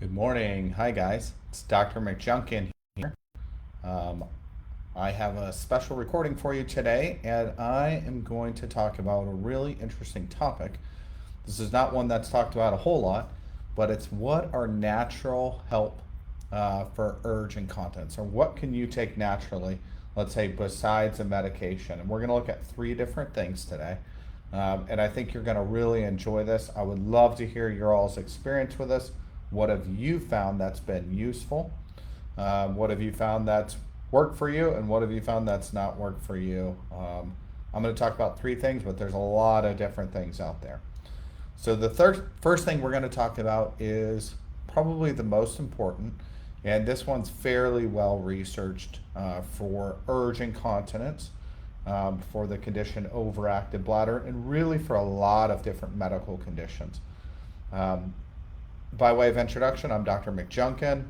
Good morning. Hi, guys. It's Dr. McJunkin here. Um, I have a special recording for you today, and I am going to talk about a really interesting topic. This is not one that's talked about a whole lot, but it's what are natural help for urge incontinence, or what can you take naturally, let's say, besides a medication. And we're going to look at three different things today. And I think you're going to really enjoy this. I would love to hear your all's experience with this. What have you found that's been useful? What have you found that's worked for you? And what have you found that's not worked for you? I'm going to talk about three things, but there's a lot of different things out there. So the first thing we're going to talk about is probably the most important, and this one's fairly well researched for urge incontinence, for the condition overactive bladder, and really for a lot of different medical conditions. By way of introduction, I'm Dr. McJunkin.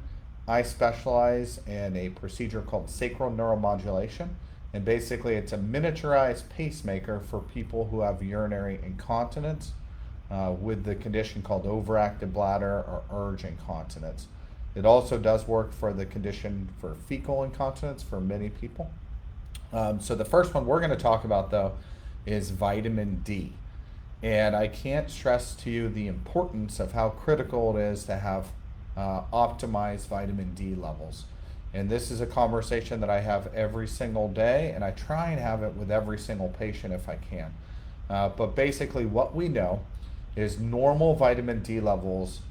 I specialize in a procedure called sacral neuromodulation, and basically it's a miniaturized pacemaker for people who have urinary incontinence with the condition called overactive bladder or urge incontinence. It also does work for the condition for fecal incontinence for many people. So the first one we're going to talk about, though, is vitamin D. And I can't stress to you the importance of how critical it is to have optimized vitamin D levels. And this is a conversation that I have every single day, and I try and have it with every single patient if I can. But basically what we know is normal vitamin D levels,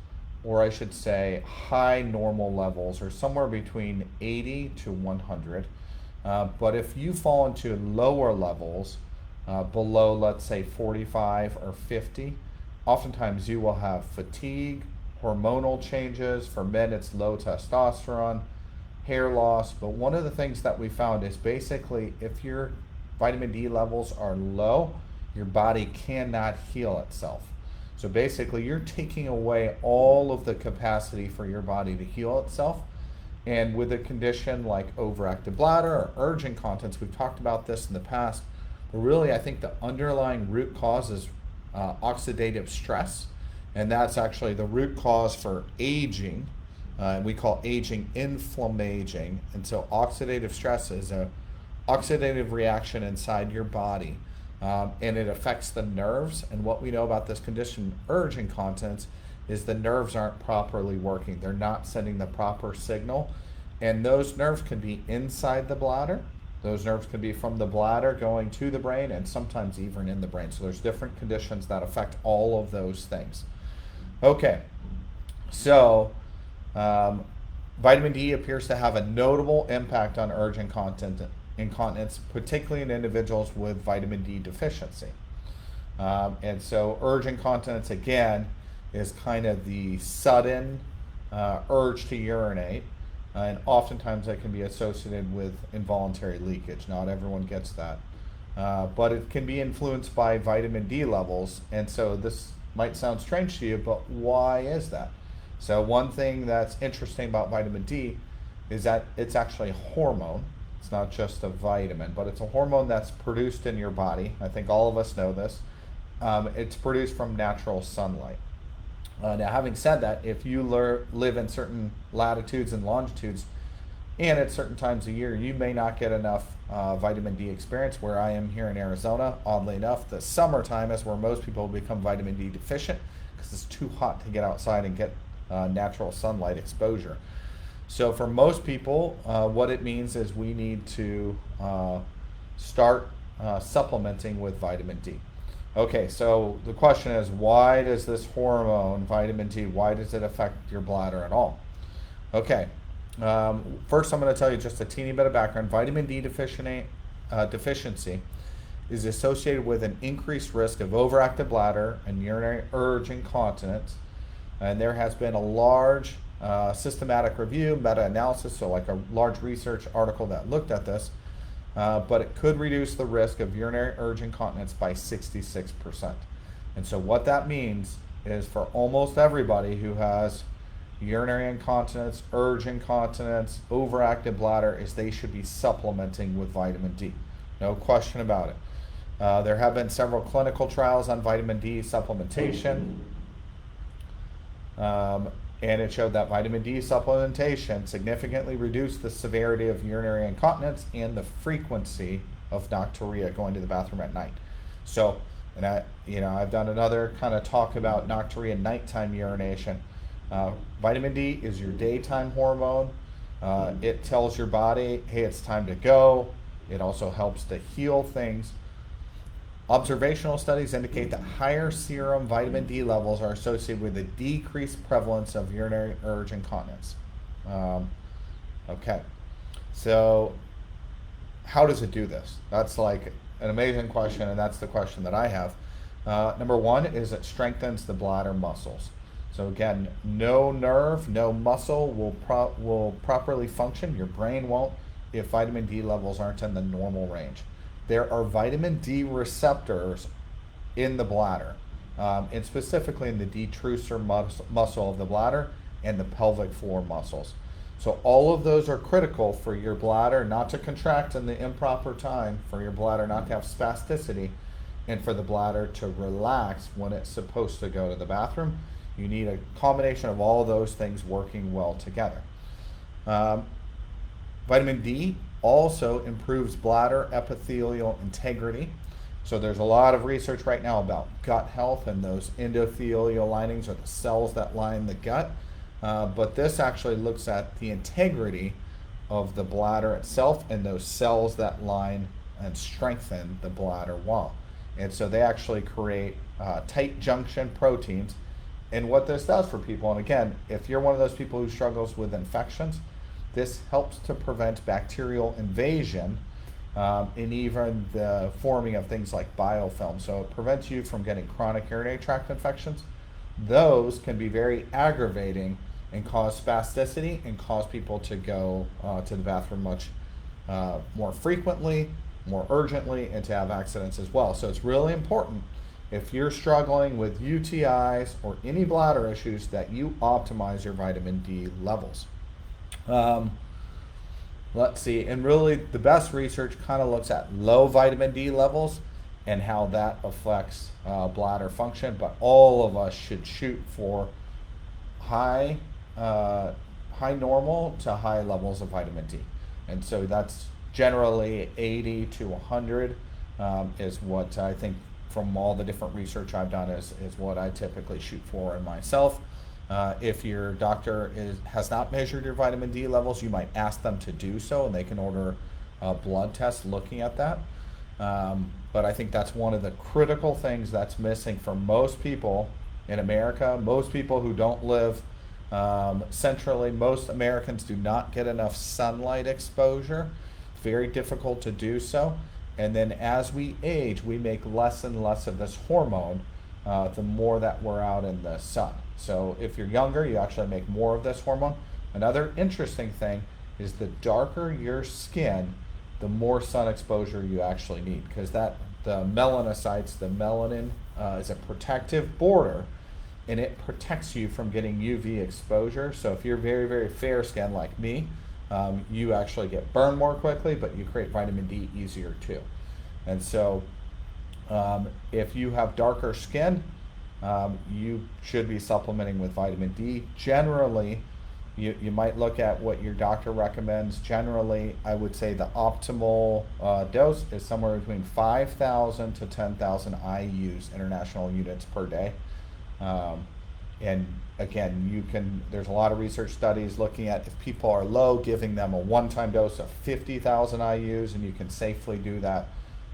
or I should say high normal levels, are somewhere between 80 to 100. But if you fall into lower levels, below, let's say, 45 or 50, oftentimes you will have fatigue, hormonal changes. For men, it's low testosterone, hair loss. But one of the things that we found is basically if your vitamin D levels are low, your body cannot heal itself. So basically, you're taking away all of the capacity for your body to heal itself. And with a condition like overactive bladder or urge incontinence, we've talked about this in the past, but really I think the underlying root cause is oxidative stress, and that's actually the root cause for aging. We call aging inflammaging, and so oxidative stress is a oxidative reaction inside your body, and it affects the nerves. And what we know about this condition, urge incontinence, is the nerves aren't properly working. They're not sending the proper signal. And those nerves can be inside the bladder. Those nerves can be from the bladder going to the brain, and sometimes even in the brain. So there's different conditions that affect all of those things. Okay, so vitamin D appears to have a notable impact on urge incontinence, particularly in individuals with vitamin D deficiency. And so urge incontinence, again, is kind of the sudden urge to urinate, and oftentimes that can be associated with involuntary leakage. Not everyone gets that, but it can be influenced by vitamin D levels. And so this might sound strange to you, but why is that? So one thing that's interesting about vitamin D is that it's actually a hormone. It's not just a vitamin, but it's a hormone that's produced in your body. I think all of us know this. It's produced from natural sunlight. Now, having said that, if you live in certain latitudes and longitudes, and at certain times of year, you may not get enough vitamin D experience. Where I am here in Arizona, oddly enough, the summertime is where most people become vitamin D deficient because it's too hot to get outside and get natural sunlight exposure. So for most people, what it means is we need to start supplementing with vitamin D. Okay, so the question is, why does this hormone, vitamin D, why does it affect your bladder at all? Okay, first I'm going to tell you just a teeny bit of background. Vitamin D deficiency is associated with an increased risk of overactive bladder and urinary urge incontinence. And there has been a large systematic review, meta-analysis, so like a large research article that looked at this. But it could reduce the risk of urinary urge incontinence by 66%. And so what that means is for almost everybody who has urinary incontinence, urge incontinence, overactive bladder, is they should be supplementing with vitamin D. No question about it. There have been several clinical trials on vitamin D supplementation. And it showed that vitamin D supplementation significantly reduced the severity of urinary incontinence and the frequency of nocturia, going to the bathroom at night. So, and I've done another kind of talk about nocturia, nighttime urination. Vitamin D is your daytime hormone. It tells your body, hey, it's time to go. It also helps to heal things. Observational studies indicate that higher serum vitamin D levels are associated with a decreased prevalence of urinary urge incontinence. Okay, so how does it do this? That's like an amazing question, and that's the question that I have. Number one is it strengthens the bladder muscles. So again, no nerve, no muscle will properly function. Your brain won't if vitamin D levels aren't in the normal range. There are vitamin D receptors in the bladder, and specifically in the detrusor muscle of the bladder and the pelvic floor muscles. So all of those are critical for your bladder not to contract in the improper time, for your bladder not to have spasticity, and for the bladder to relax when it's supposed to go to the bathroom. You need a combination of all those things working well together. Vitamin D also improves bladder epithelial integrity. So there's a lot of research right now about gut health and those endothelial linings, or the cells that line the gut. But this actually looks at the integrity of the bladder itself and those cells that line and strengthen the bladder wall. And so they actually create tight junction proteins. And what this does for people, and again, if you're one of those people who struggles with infections, this helps to prevent bacterial invasion and even the forming of things like biofilm. So it prevents you from getting chronic urinary tract infections. Those can be very aggravating and cause spasticity and cause people to go to the bathroom much more frequently, more urgently, and to have accidents as well. So it's really important, if you're struggling with UTIs or any bladder issues, that you optimize your vitamin D levels. Let's see, and really the best research kind of looks at low vitamin D levels and how that affects bladder function, but all of us should shoot for high normal to high levels of vitamin D. And so that's generally 80 to 100 is what I think, from all the different research I've done, is what I typically shoot for in myself. If your doctor has not measured your vitamin D levels, you might ask them to do so, and they can order a blood test looking at that. But I think that's one of the critical things that's missing for most people in America. Most people who don't live centrally, most Americans do not get enough sunlight exposure. It's very difficult to do so. And then as we age, we make less and less of this hormone the more that we're out in the sun. So if you're younger, you actually make more of this hormone. Another interesting thing is the darker your skin, the more sun exposure you actually need, because the melanocytes, the melanin, is a protective border, and it protects you from getting UV exposure. So if you're very, very fair skin like me, you actually get burned more quickly, but you create vitamin D easier too. And so if you have darker skin, you should be supplementing with vitamin D. Generally, you might look at what your doctor recommends. Generally, I would say the optimal dose is somewhere between 5,000 to 10,000 IUs, international units per day. And again, there's a lot of research studies looking at, if people are low, giving them a one-time dose of 50,000 IUs, and you can safely do that,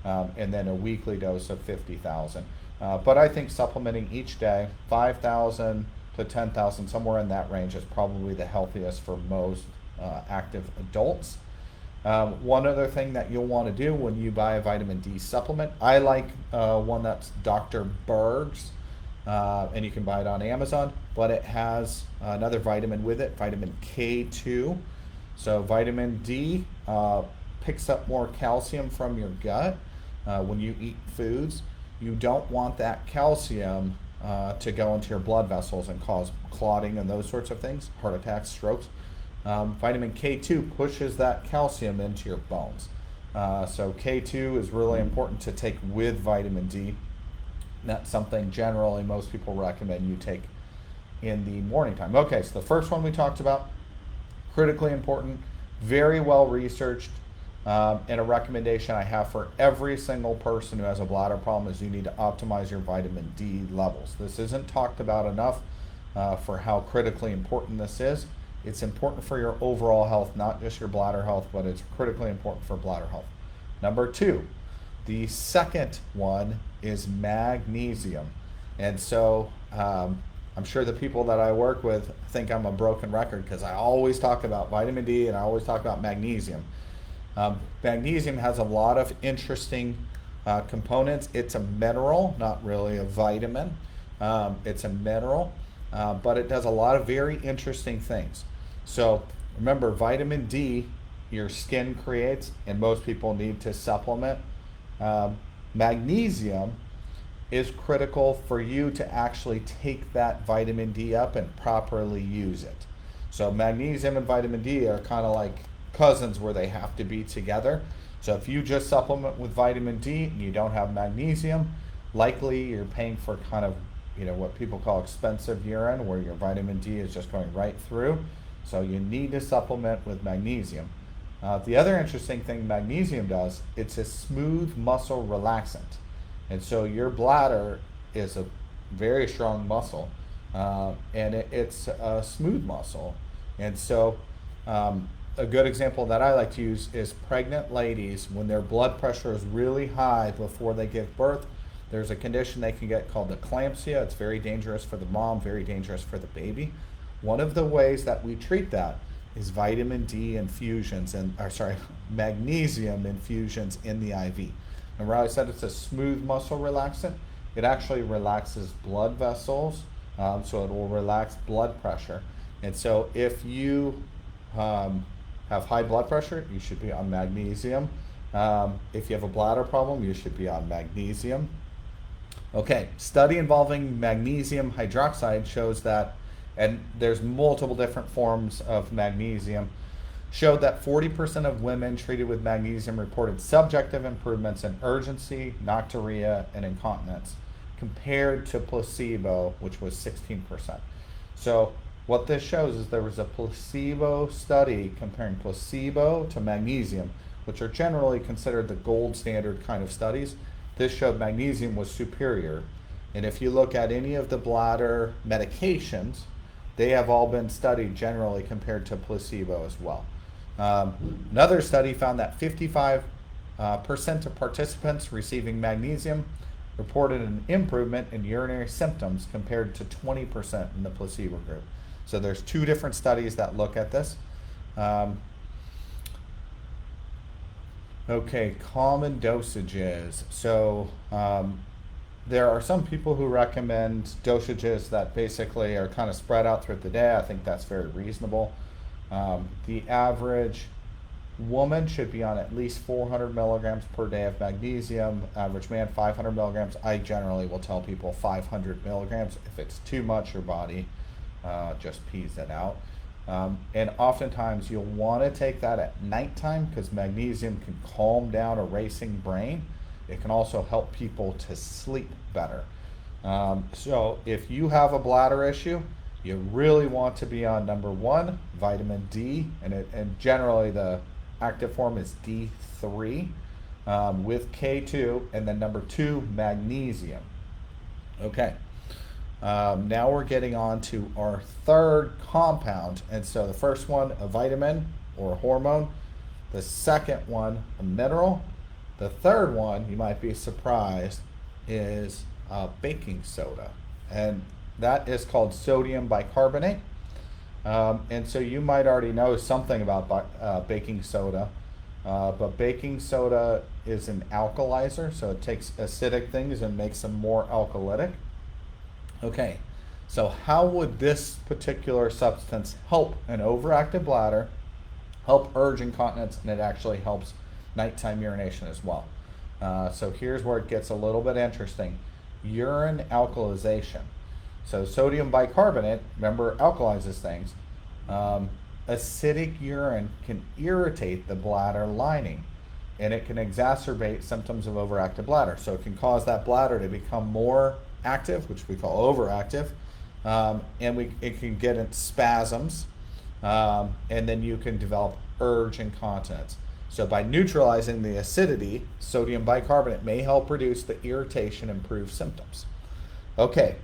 and then a weekly dose of 50,000. But I think supplementing each day, 5,000 to 10,000, somewhere in that range, is probably the healthiest for most active adults. One other thing that you'll want to do when you buy a vitamin D supplement, I like one that's Dr. Berg's, and you can buy it on Amazon, but it has another vitamin with it, vitamin K2. So vitamin D picks up more calcium from your gut when you eat foods. You don't want that calcium to go into your blood vessels and cause clotting and those sorts of things, heart attacks, strokes. Vitamin K2 pushes that calcium into your bones. So K2 is really important to take with vitamin D. That's something generally most people recommend you take in the morning time. Okay, so the first one we talked about, critically important, very well researched, and a recommendation I have for every single person who has a bladder problem is you need to optimize your vitamin D levels. This isn't talked about enough for how critically important this is. It's important for your overall health, not just your bladder health, but it's critically important for bladder health. Number two, the second one is magnesium. And so I'm sure the people that I work with think I'm a broken record because I always talk about vitamin D and I always talk about magnesium. Magnesium has a lot of interesting components. It's a mineral, not really a vitamin. It's a mineral, but it does a lot of very interesting things. So remember, vitamin D, your skin creates, and most people need to supplement. Magnesium is critical for you to actually take that vitamin D up and properly use it. So magnesium and vitamin D are kind of like cousins where they have to be together. So if you just supplement with vitamin D and you don't have magnesium, likely you're paying for kind of, what people call expensive urine, where your vitamin D is just going right through. So you need to supplement with magnesium. The other interesting thing magnesium does, it's a smooth muscle relaxant. And so your bladder is a very strong muscle, and it's a smooth muscle. And so a good example that I like to use is pregnant ladies, when their blood pressure is really high before they give birth, there's a condition they can get called eclampsia. It's very dangerous for the mom, very dangerous for the baby. One of the ways that we treat that is vitamin D infusions magnesium infusions in the IV. And where I said it's a smooth muscle relaxant, it actually relaxes blood vessels, so it will relax blood pressure. And so if you have high blood pressure, you should be on magnesium. If you have a bladder problem, you should be on magnesium. Okay, study involving magnesium hydroxide shows that, and there's multiple different forms of magnesium, showed that 40% of women treated with magnesium reported subjective improvements in urgency, nocturia, and incontinence compared to placebo, which was 16%. So what this shows is there was a placebo study comparing placebo to magnesium, which are generally considered the gold standard kind of studies. This showed magnesium was superior. And if you look at any of the bladder medications, they have all been studied generally compared to placebo as well. Another study found that 55% of participants receiving magnesium reported an improvement in urinary symptoms compared to 20% in the placebo group. So there's two different studies that look at this. Okay, common dosages. So there are some people who recommend dosages that basically are kind of spread out throughout the day. I think that's very reasonable. The average woman should be on at least 400 milligrams per day of magnesium. Average man, 500 milligrams. I generally will tell people 500 milligrams. If it's too much, your body just pees it out. And oftentimes you'll want to take that at nighttime because magnesium can calm down a racing brain. It can also help people to sleep better. So if you have a bladder issue, you really want to be on number one, vitamin D, and generally the active form is D3 with K2, and then number two, magnesium. Okay. Now we're getting on to our third compound. And so the first one, a vitamin or a hormone. The second one, a mineral. The third one, you might be surprised, is baking soda. And that is called sodium bicarbonate. And so you might already know something about baking soda. But baking soda is an alkalizer. So it takes acidic things and makes them more alkalytic. Okay, so how would this particular substance help an overactive bladder, help urge incontinence, and it actually helps nighttime urination as well? So here's where it gets a little bit interesting. Urine alkalization. So sodium bicarbonate, remember, alkalizes things. Acidic urine can irritate the bladder lining, and it can exacerbate symptoms of overactive bladder. So it can cause that bladder to become more active, which we call overactive, and it can get in spasms, and then you can develop urge incontinence. So by neutralizing the acidity, sodium bicarbonate may help reduce the irritation and improve symptoms. Okay,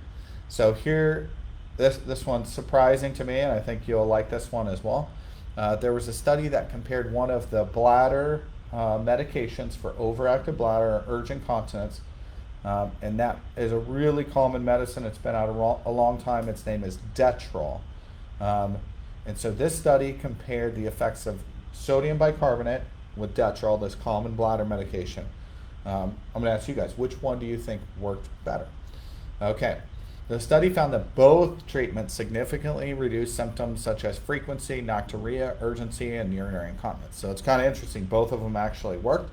so here, this one's surprising to me, and I think you'll like this one as well. There was a study that compared one of the bladder medications for overactive bladder or urge incontinence, and that is a really common medicine. It's been out a long time. Its name is Detrol. And so this study compared the effects of sodium bicarbonate with Detrol, this common bladder medication. I'm going to ask you guys, which one do you think worked better? Okay, the study found that both treatments significantly reduced symptoms such as frequency, nocturia, urgency, and urinary incontinence. So it's kind of interesting. Both of them actually worked.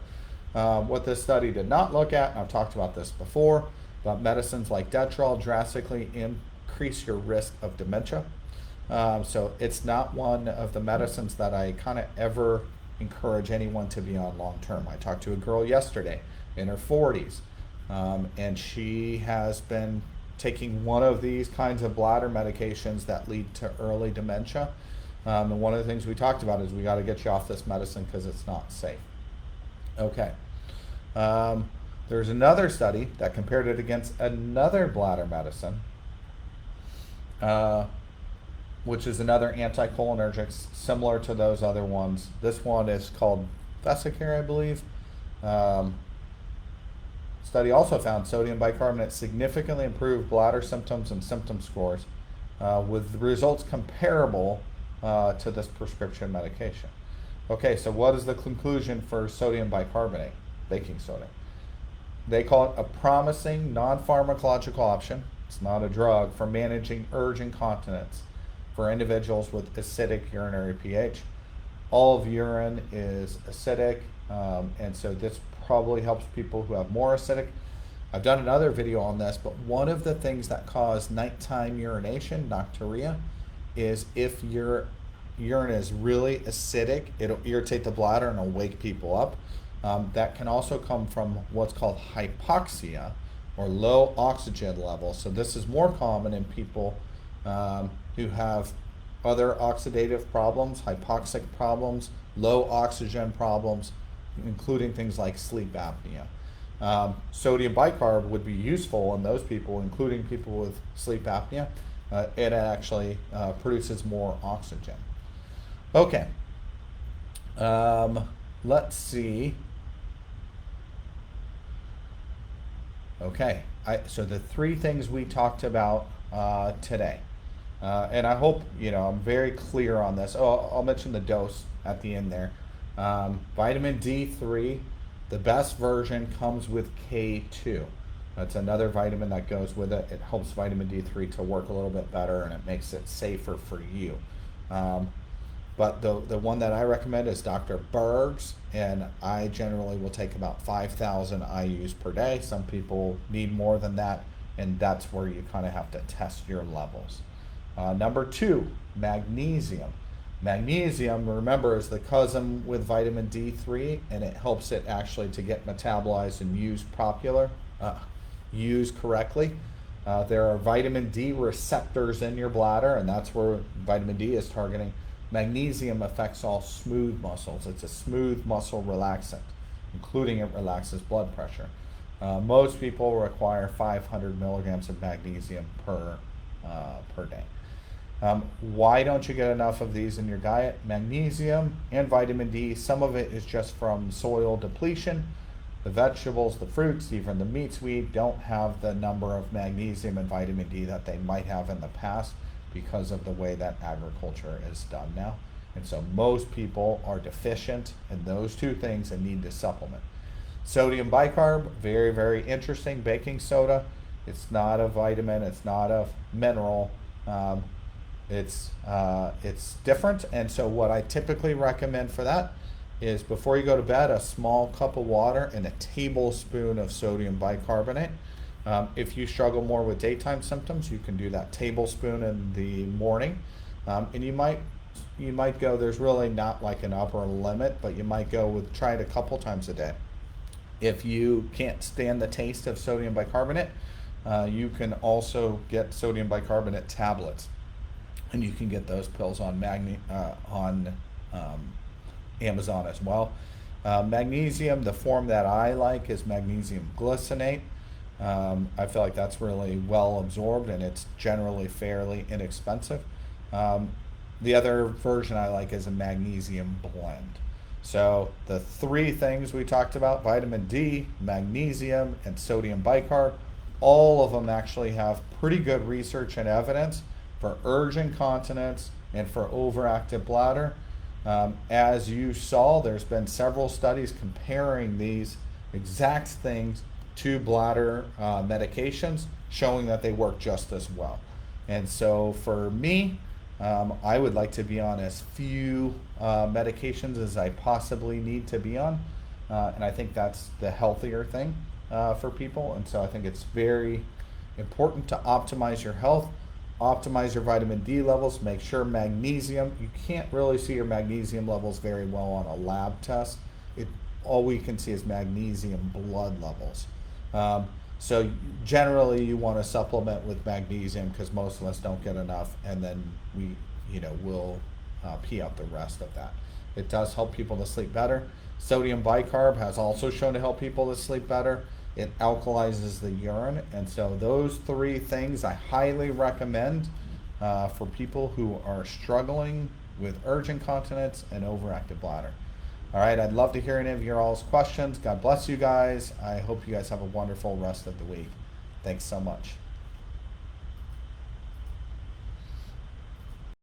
What this study did not look at, and I've talked about this before, but medicines like Detrol drastically increase your risk of dementia. So it's not one of the medicines that I kind of ever encourage anyone to be on long term. I talked to a girl yesterday in her 40s, and she has been taking one of these kinds of bladder medications that lead to early dementia. And one of the things we talked about is we got to get you off this medicine because it's not safe. Okay. There's another study that compared it against another bladder medicine, which is another anticholinergic similar to those other ones. This one is called Vesicare, I believe. Study also found sodium bicarbonate significantly improved bladder symptoms and symptom scores, with results comparable to this prescription medication. Okay, so what is the conclusion for sodium bicarbonate, baking soda? They call it a promising non-pharmacological option. It's not a drug for managing urge incontinence for individuals with acidic urinary pH. All of urine is acidic, and so this probably helps people who have more acidic. I've done another video on this, but one of the things that cause nighttime urination, nocturia, is if your urine is really acidic, it'll irritate the bladder and it'll wake people up. That can also come from what's called hypoxia, or low oxygen levels. So this is more common in people who have other oxidative problems, hypoxic problems, low oxygen problems, including things like sleep apnea. Sodium bicarb would be useful in those people, including people with sleep apnea. It actually produces more oxygen. Okay, let's see. Okay, so the three things we talked about today, and I hope I'm very clear on this. I'll mention the dose at the end there. Vitamin D3, the best version comes with K2. That's another vitamin that goes with it. It helps vitamin D3 to work a little bit better, and it makes it safer for you. But the one that I recommend is Dr. Berg's, and I generally will take about 5,000 IUs per day. Some people need more than that, and that's where you kind of have to test your levels. Number 2, magnesium. Magnesium, remember, is the cousin with vitamin D3, and it helps it actually to get metabolized and used correctly. There are vitamin D receptors in your bladder, and that's where vitamin D is targeting. Magnesium affects all smooth muscles. It's a smooth muscle relaxant, including it relaxes blood pressure. Most people require 500 milligrams of magnesium per day. Why don't you get enough of these in your diet? Magnesium and vitamin D, some of it is just from soil depletion. The vegetables, the fruits, even the meats we eat don't have the number of magnesium and vitamin D that they might have in the past because of the way that agriculture is done now. And so most people are deficient in those two things and need to supplement. Sodium bicarb, very, very interesting. Baking soda, it's not a vitamin, it's not a mineral. It's different, and so what I typically recommend for that is before you go to bed, a small cup of water and a tablespoon of sodium bicarbonate. If you struggle more with daytime symptoms, you can do that tablespoon in the morning, and you might go. There's really not like an upper limit, but you might go with try it a couple times a day. If you can't stand the taste of sodium bicarbonate, You can also get sodium bicarbonate tablets, and you can get those pills on Amazon as well. Magnesium, the form that I like is magnesium glycinate. I feel like that's really well absorbed and it's generally fairly inexpensive. The other version I like is a magnesium blend. So the three things we talked about, vitamin D, magnesium, and sodium bicarb, all of them actually have pretty good research and evidence for urge incontinence and for overactive bladder. As you saw, there's been several studies comparing these exact things to bladder medications, showing that they work just as well. And so for me, I would like to be on as few medications as I possibly need to be on. And I think that's the healthier thing for people. And so I think it's very important to optimize your health, optimize your vitamin D levels, make sure magnesium, you can't really see your magnesium levels very well on a lab test. All we can see is magnesium blood levels. So generally you want to supplement with magnesium because most of us don't get enough, and then we'll pee out the rest of that. It does help people to sleep better. Sodium bicarb has also shown to help people to sleep better. It alkalizes the urine, and so those three things I highly recommend for people who are struggling with urge incontinence and overactive bladder. All right, I'd love to hear any of your all's questions. God bless you guys. I hope you guys have a wonderful rest of the week. Thanks so much.